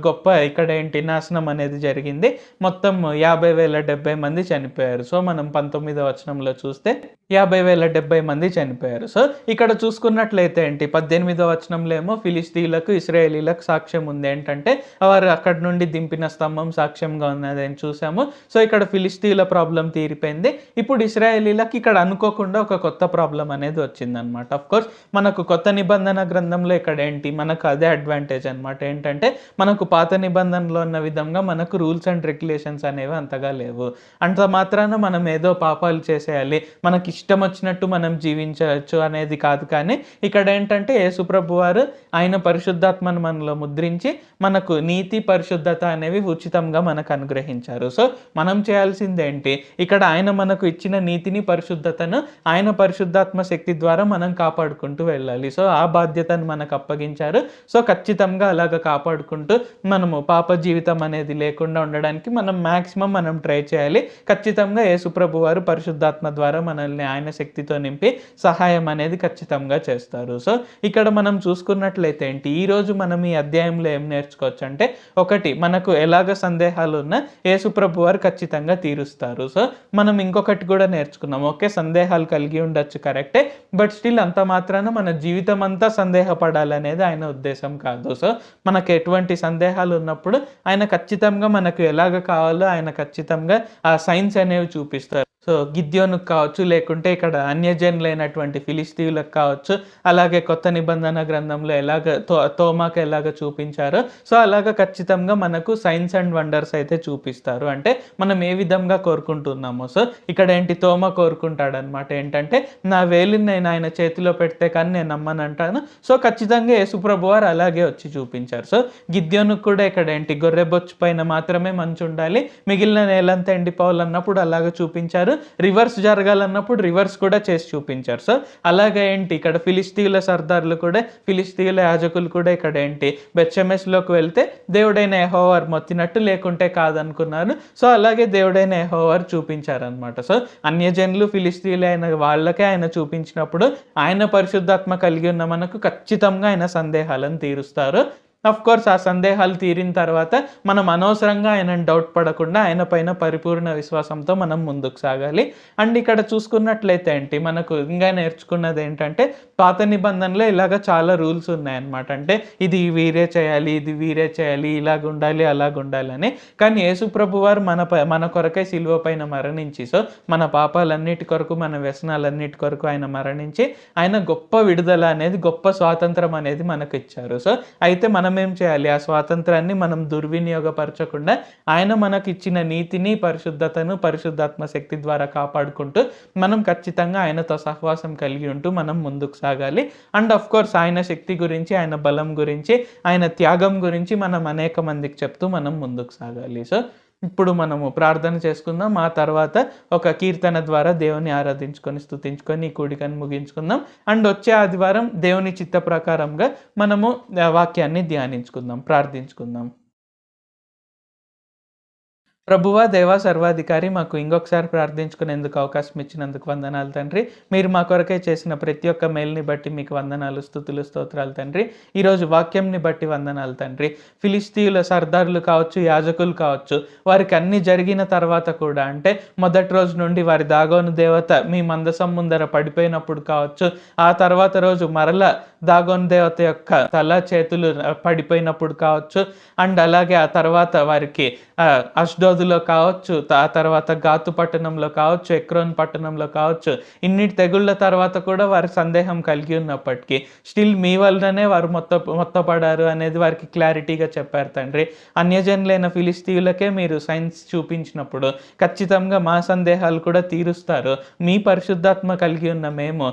గొప్ప ఇక్కడ ఏంటి నాశనం అనేది జరిగింది. మొత్తం 50,070 మంది చనిపోయారు. సో మనం 19వ వచనంలో చూస్తే 50,070 మంది చనిపోయారు. సో ఇక్కడ చూసుకున్నట్లయితే ఏంటి, 18వ వచనంలో ఏమో ఫిలిష్తీయులకు ఇశ్రాయేలీలకు సాక్ష్యం ఉంది ఏంటంటే వారు అక్కడ నుండి దింపిన స్తంభం సాక్ష్యంగా ఉన్నది అని చూసాము. సో ఇక్కడ ఫిలిష్తీయుల ప్రాబ్లం తీరిపోయింది. ఇప్పుడు ఇశ్రాయేలీలకు ఇక్కడ అనుకోకుండా ఒక కొత్త ప్రాబ్లం అనేది వచ్చిందనమాట. అఫ్ కోర్స్ మనకు కొత్త నిబంధన గ్రంథంలో ఇక్కడ ఏంటి, మనకు అదే అడ్వాంటేజ్ అనమాట. ఏంటంటే మనకు పాత నిబంధనలో ఉన్న విధంగా మనకు రూల్స్ అండ్ రెగ్యులేషన్స్ అనేవి అంతగా లేవు. అంత మాత్రాన మనం ఏదో పాపాలు చేసేయాలి, మనకి ఇష్టం వచ్చినట్టు మనం జీవించవచ్చు అనేది కాదు. కానీ ఇక్కడ ఏంటంటే యేసుప్రభు వారు ఆయన పరిశుద్ధాత్మను మనలో ముద్రించి మనకు నీతి పరిశుద్ధత అనేవి ఉచితంగా మనకు అనుగ్రహించారు. సో మనం చేయాల్సింది ఏంటి, ఇక్కడ ఆయన మనకు ఇచ్చిన నీతిని పరిశుద్ధతను ఆయన పరిశుద్ధాత్మ శక్తి ద్వారా మనం కాపాడుకుంటూ వెళ్ళాలి. సో ఆ బాధ్యతను మనకు అప్పగించారు. సో ఖచ్చితంగా అలాగ కాపాడుకుంటూ మనము పాప జీవితం అనేది లేకుండా ఉండడానికి మనం మ్యాక్సిమం మనం ట్రై చేయాలి. ఖచ్చితంగా యేసుప్రభు వారు పరిశుద్ధాత్మ ద్వారా మనల్ని ఆయన శక్తితో నింపి సహాయం అనేది ఖచ్చితంగా చేస్తారు. సో ఇక్కడ మనం చూసుకున్నట్లయితే ఏంటి, ఈరోజు మనం ఈ అధ్యాయంలో ఏం నేర్చుకోవచ్చు అంటే, ఒకటి మనకు ఎలాగ సందేహాలు ఉన్నా యేసుప్రభు వారు ఖచ్చితంగా తీరుస్తారు. సో మనం ఇంకొకటి కూడా నేర్చుకున్నాం, ఓకే సందేహాలు కలిగి ఉండొచ్చు కరెక్టే, బట్ స్టిల్ అంత మాత్రాన మన జీవితం అంతా సందేహపడాలనేది ఆయన ఉద్దేశం కాదు. సో మనకు ఎటువంటి సందేహాలు ఉన్నప్పుడు ఆయన ఖచ్చితంగా మనకు ఎలాగ కావాలో ఆయన ఖచ్చితంగా ఆ సైన్స్ అనేవి చూపిస్తారు. సో గిద్యోనుకు కావచ్చు, లేకుంటే ఇక్కడ అన్యజనులైనటువంటి ఫిలిష్తీయులకు కావచ్చు, అలాగే కొత్త నిబంధన గ్రంథంలో తోమాకు ఎలాగ చూపించారో సో అలాగ ఖచ్చితంగా మనకు సైన్స్ అండ్ వండర్స్ అయితే చూపిస్తారు. అంటే మనం ఏ విధంగా కోరుకుంటున్నామో. సో ఇక్కడ ఏంటి, తోమా కోరుకుంటాడనమాట ఏంటంటే నా వేలిని నేను ఆయన చేతిలో పెడితే కానీ నేను నమ్మనంటాను. సో ఖచ్చితంగా యేసుప్రభు వారు అలాగే వచ్చి చూపించారు. సో గిద్యోనుకు కూడా ఇక్కడ ఏంటి, గొర్రెబొచ్చు పైన మాత్రమే మంచు ఉండాలి, మిగిలిన నేలంతా ఎండిపోవాలన్నప్పుడు అలాగ చూపించారు. రివర్స్ జరగాలన్నప్పుడు రివర్స్ కూడా చేసి చూపించారు. సో అలాగే ఏంటి, ఇక్కడ ఫిలిష్తీయుల సర్దార్లు కూడా, ఫిలిష్తీయుల యాజకులు కూడా ఇక్కడ ఏంటి బెత్షెమెషులోకి వెళ్తే దేవుడైన యెహోవా మొత్తినట్టు లేకుంటే కాదనుకున్నారు. సో అలాగే దేవుడైన యెహోవా చూపించారనమాట. సో అన్యజనులు ఫిలిష్తీయులు అయిన వాళ్ళకే ఆయన చూపించినప్పుడు ఆయన పరిశుద్ధాత్మ కలిగి ఉన్న మనకు ఖచ్చితంగా ఆయన సందేహాలను తీరుస్తారు. అఫ్ కోర్స్ ఆ సందేహాలు తీరిన తర్వాత మనం అనవసరంగా ఆయనను డౌట్ పడకుండా ఆయన పైన పరిపూర్ణ విశ్వాసంతో మనం ముందుకు సాగాలి. అండ్ ఇక్కడ చూసుకున్నట్లయితే ఏంటి, మనకు ఇంకా నేర్చుకున్నది ఏంటంటే పాత నిబంధనలో ఇలాగ చాలా రూల్స్ ఉన్నాయన్నమాట. అంటే ఇది వీరే చేయాలి, ఇది వీరే చేయాలి, ఇలాగ ఉండాలి, అలాగ ఉండాలని. కానీ యేసుప్రభు వారు మన కొరకై సిలువ పైన మరణించి, సో మన పాపాలన్నిటి కొరకు, మన వ్యసనాలన్నిటి కొరకు ఆయన మరణించి ఆయన గొప్ప విడుదల అనేది, గొప్ప స్వాతంత్రం అనేది మనకు ఇచ్చారు. సో అయితే మనం ఏం చేయాలి, ఆ స్వాతంత్రాన్ని మనం దుర్వినియోగపరచకుండా ఆయన మనకి ఇచ్చిన నీతిని, పరిశుద్ధతను పరిశుద్ధాత్మ శక్తి ద్వారా కాపాడుకుంటూ మనం ఖచ్చితంగా ఆయనతో సహవాసం కలిగి ఉంటూ మనం ముందుకు సాగాలి. అండ్ అఫ్ కోర్స్ ఆయన శక్తి గురించి, ఆయన బలం గురించి, ఆయన త్యాగం గురించి మనం అనేక మందికి చెప్తూ మనం ముందుకు సాగాలి. సో ఇప్పుడు మనము ప్రార్థన చేసుకుందాం. ఆ తర్వాత ఒక కీర్తన ద్వారా దేవుని ఆరాధించుకొని స్తుతించుకొని ఈ కూడికను ముగించుకుందాం. అండ్ వచ్చే ఆదివారం దేవుని చిత్త ప్రకారంగా మనము వాక్యాన్ని ధ్యానించుకుందాం, ప్రార్థించుకుందాం. ప్రభువా, దేవా, సర్వాధికారి, మాకు ఇంకొకసారి ప్రార్థించుకునేందుకు అవకాశం ఇచ్చినందుకు వందనాలు తండ్రి. మీరు మా కొరకే చేసిన ప్రతి ఒక్క మేలుని బట్టి మీకు వందనాలు, స్తుతులు, స్తోత్రాలు తండ్రి. ఈరోజు వాక్యంని బట్టి వందనాలు తండ్రి. ఫిలిస్తీయుల సర్దారులు కావచ్చు, యాజకులు కావచ్చు, వారికి అన్ని జరిగిన తర్వాత కూడా, అంటే మొదటి రోజు నుండి వారి దాగోను దేవత మీ మందసం ముందర పడిపోయినప్పుడు కావచ్చు, ఆ తర్వాత రోజు మరల దాగోను దేవత యొక్క తల చేతులు పడిపోయినప్పుడు కావచ్చు, అండ్ అలాగే ఆ తర్వాత వారికి అష్డోదులో కావచ్చు, ఆ తర్వాత గాతు పట్టణంలో కావచ్చు, ఎక్రోన్ పట్టణంలో కావచ్చు, ఇన్నిటి తెగుళ్ళ తర్వాత కూడా వారి సందేహం కలిగి ఉన్నప్పటికీ స్టిల్ మీ వల్లనే వారు మొత్తపడారు అనేది వారికి క్లారిటీగా చెప్పారు తండ్రి. అన్యజనులైన ఫిలిస్తీయులకే మీరు సైన్స్ చూపించినప్పుడు ఖచ్చితంగా మా సందేహాలు కూడా తీరుస్తారు. మీ పరిశుద్ధాత్మ కలిగి ఉన్న మేము,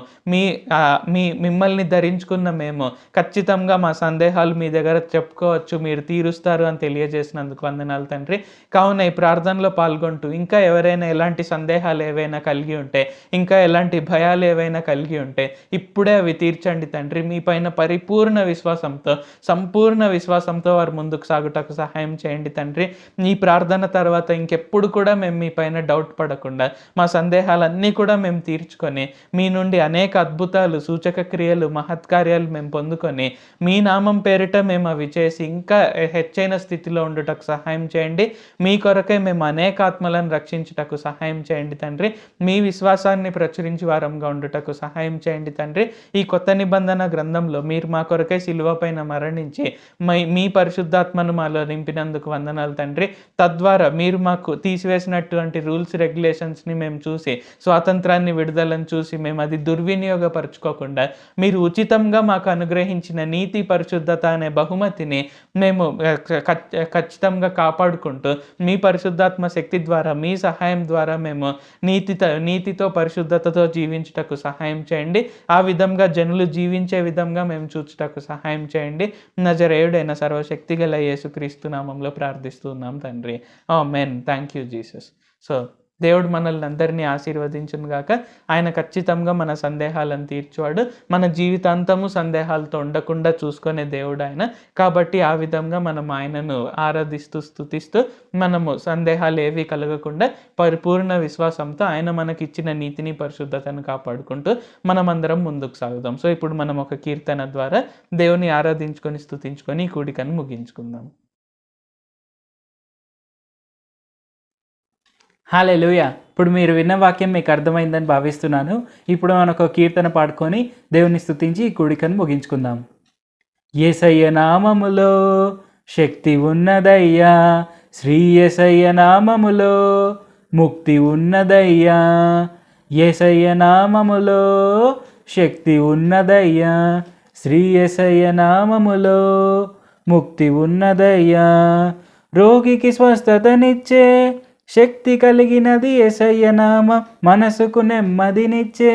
మిమ్మల్ని ధరించుకున్న మేము ఖచ్చితంగా మా సందేహాలు మీ దగ్గర చెప్పుకోవచ్చు, మీరు తీరుస్తారు అని తెలియజేసినందుకు వందనాలు తండ్రి. కావున ఈ ప్రార్థనలో పాల్గొంటూ ఇంకా ఎవరైనా ఎలాంటి సందేహాలు ఏవైనా కలిగి ఉంటే, ఇంకా ఎలాంటి భయాలు ఏవైనా కలిగి ఉంటే ఇప్పుడే అవి తీర్చండి తండ్రి. మీ పైన పరిపూర్ణ విశ్వాసంతో, సంపూర్ణ విశ్వాసంతో వారు ముందుకు సాగుటకు సహాయం చేయండి తండ్రి. ఈ ప్రార్థన తర్వాత ఇంకెప్పుడు కూడా మేము మీ పైన డౌట్ పడకుండా మా సందేహాలన్నీ కూడా మేము తీర్చుకొని మీ నుండి అనేక అద్భుతాలు, సూచక క్రియలు, మహత్కార్యాలు మేము పొందుకొని మీ నామం పేరిట మేము అవి చేసి ఇంకా హెచ్చైన స్థితిలో ఉండుటకు సహాయం చేయండి. మీ కొరకే మేము అనేక ఆత్మలను రక్షించుటకు సహాయం చేయండి తండ్రి. మీ విశ్వాసాన్ని ప్రచురించి వారంగా ఉండుటకు సహాయం చేయండి తండ్రి. ఈ కొత్త నిబంధన గ్రంథంలో మీరు మా కొరకే శిలువ పైన మరణించి మీ పరిశుద్ధాత్మను మాలో నింపినందుకు వందనాలు తండ్రి. తద్వారా మీరు మాకు తీసివేసినటువంటి రూల్స్, రెగ్యులేషన్స్ని మేము చూసి, స్వాతంత్రాన్ని, విడుదలను చూసి మేము అది దుర్వినియోగపరచుకోకుండా మీరు ఉచితంగా మాకు అనుగ్రహించిన నీతి, పరిశుద్ధత అనే బహుమతిని మేము ఖచ్చితంగా కాపాడుకుంటూ మీ పరిశుద్ధాత్మ శక్తి ద్వారా, మీ సహాయం ద్వారా మేము నీతితో పరిశుద్ధతతో జీవించుటకు సహాయం చేయండి. ఆ విధంగా జనులు జీవించే విధంగా మేము చూచుటకు సహాయం చేయండి. నజరేయుడైన సర్వశక్తి గల యేసుక్రీస్తు నామంలో ప్రార్థిస్తున్నాం తండ్రి. ఆమేన్. Thank you Jesus. సో దేవుడు మనల్ని అందరినీ ఆశీర్వదించును గాక. ఆయన ఖచ్చితంగా మన సందేహాలను తీర్చువాడు. మన జీవితాంతము సందేహాలతో ఉండకుండా చూసుకునే దేవుడు ఆయన. కాబట్టి ఆ విధంగా మనం ఆయనను ఆరాధిస్తూ, స్తుతిస్తూ, మనము సందేహాలు ఏవి కలగకుండా పరిపూర్ణ విశ్వాసంతో ఆయన మనకిచ్చిన నీతిని, పరిశుద్ధతను కాపాడుకుంటూ మనమందరం ముందుకు సాగుదాం. సో ఇప్పుడు మనం ఒక కీర్తన ద్వారా దేవుని ఆరాధించుకొని, స్తుతించుకొని ఈ కూడికను ముగించుకుందాం. హల్లెలూయా. ఇప్పుడు మీరు విన్న వాక్యం మీకు అర్థమైందని భావిస్తున్నాను. ఇప్పుడు మనకు ఒక కీర్తన పాడుకొని దేవుని స్తుతించి ఈ కూడికను ముగించుకుందాం. యేసయ్య నామములో శక్తి ఉన్నదయ్యా, శ్రీ యేసయ్య నామములో ముక్తి ఉన్నదయ్యా. యేసయ్య నామములో శక్తి ఉన్నదయ్యా, శ్రీ యేసయ్య నామములో ముక్తి ఉన్నదయ్యా. రోగికి స్వస్థతనిచ్చే శక్తి కలిగినది యేసయ్య నామం, మనసుకు నెమ్మదినిచ్చే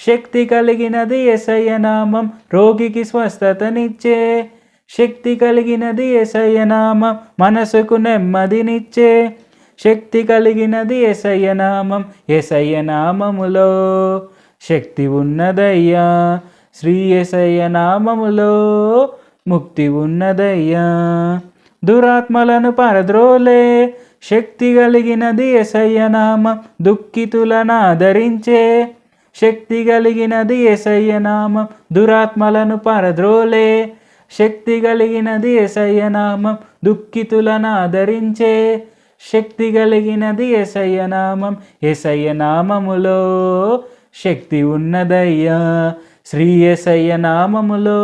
శక్తి కలిగినది యేసయ్య నామం. రోగికి స్వస్థతనిచ్చే శక్తి కలిగినది యేసయ్య నామం, మనసుకు నెమ్మదినిచ్చే శక్తి కలిగినది యేసయ్య నామం. యేసయ్య నామములో శక్తి ఉన్నదయ్యా, శ్రీ యేసయ్య నామములో ముక్తి ఉన్నదయ్యా. దురాత్మలను పరద్రోలే శక్తి కలిగినది యేసయ్య నామం, దుఃఖితులను ఆదరించే శక్తి కలిగినది యేసయ్య నామం. దురాత్మలను పరద్రోలే శక్తి కలిగినది యేసయ్య నామం, దుఃఖితులను ఆదరించే శక్తి కలిగినది యేసయ్య నామం. యేసయ్య నామములో శక్తి ఉన్నదయ్యా, శ్రీ యేసయ్య నామములో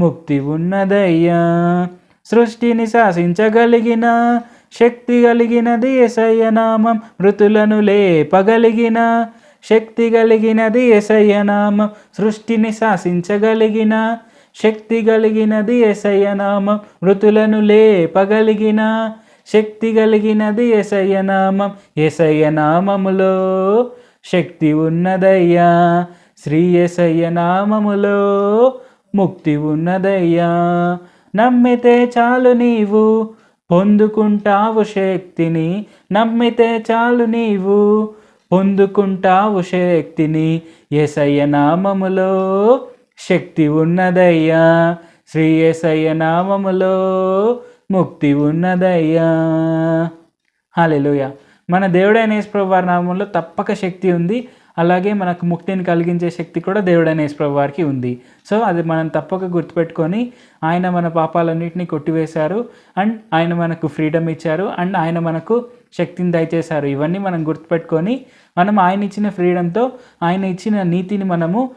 ముక్తి ఉన్నదయ్యా. సృష్టిని శాసించగలిగిన శక్తి కలిగినది యేసయ్య నామం, మృతులను లేపగలిగిన శక్తి కలిగినది యేసయ్య నామం. సృష్టిని శాసించగలిగిన శక్తి కలిగినది యేసయ్య నామం, మృతులను లేపగలిగిన శక్తి కలిగినది యేసయ్య నామం. యేసయ్య నామములో శక్తి ఉన్నదయ్యా, శ్రీ యేసయ్య నామములో ముక్తి ఉన్నదయ్యా. నమ్మితే చాలు నీవు పొందుకుంటావు శక్తిని, నమ్మితే చాలు నీవు పొందుకుంటావు శక్తిని. యేసయ్య నామములో శక్తి ఉన్నదయ్యా, శ్రీ యేసయ్య నామములో ముక్తి ఉన్నదయ్యా. హల్లెలూయా. మన దేవుడైన యేసుప్రభు వారి నామంలో తప్పక శక్తి ఉంది. అలాగే మనకు ముక్తిని కలిగించే శక్తి కూడా దేవుడైన యేసుప్రభు వారికి ఉంది. సో అది మనం తప్పక గుర్తుపెట్టుకొని ఆయన మన పాపాలన్నిటిని కొట్టివేశారు అండ్ ఆయన మనకు ఫ్రీడమ్ ఇచ్చారు అండ్ ఆయన మనకు శక్తిని దయచేశారు. ఇవన్నీ మనం గుర్తుపెట్టుకొని మనం ఆయన ఇచ్చిన ఫ్రీడమ్‌తో ఆయన ఇచ్చిన నీతిని మనము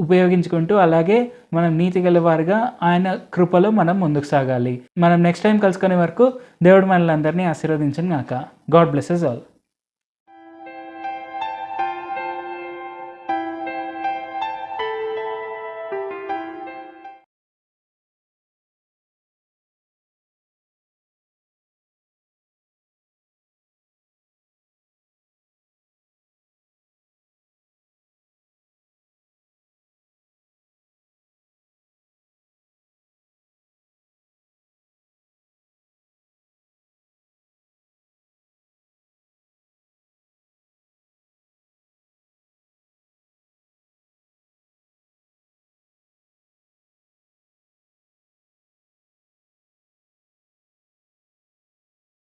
ఉపయోగించుకుంటూ అలాగే మనం నీతి గలవారుగా ఆయన కృపలో మనం ముందుకు సాగాలి. మనం నెక్స్ట్ టైం కలుసుకునే వరకు దేవుడు మనల్ని అందరినీ ఆశీర్వదించును గాక. God blesses all.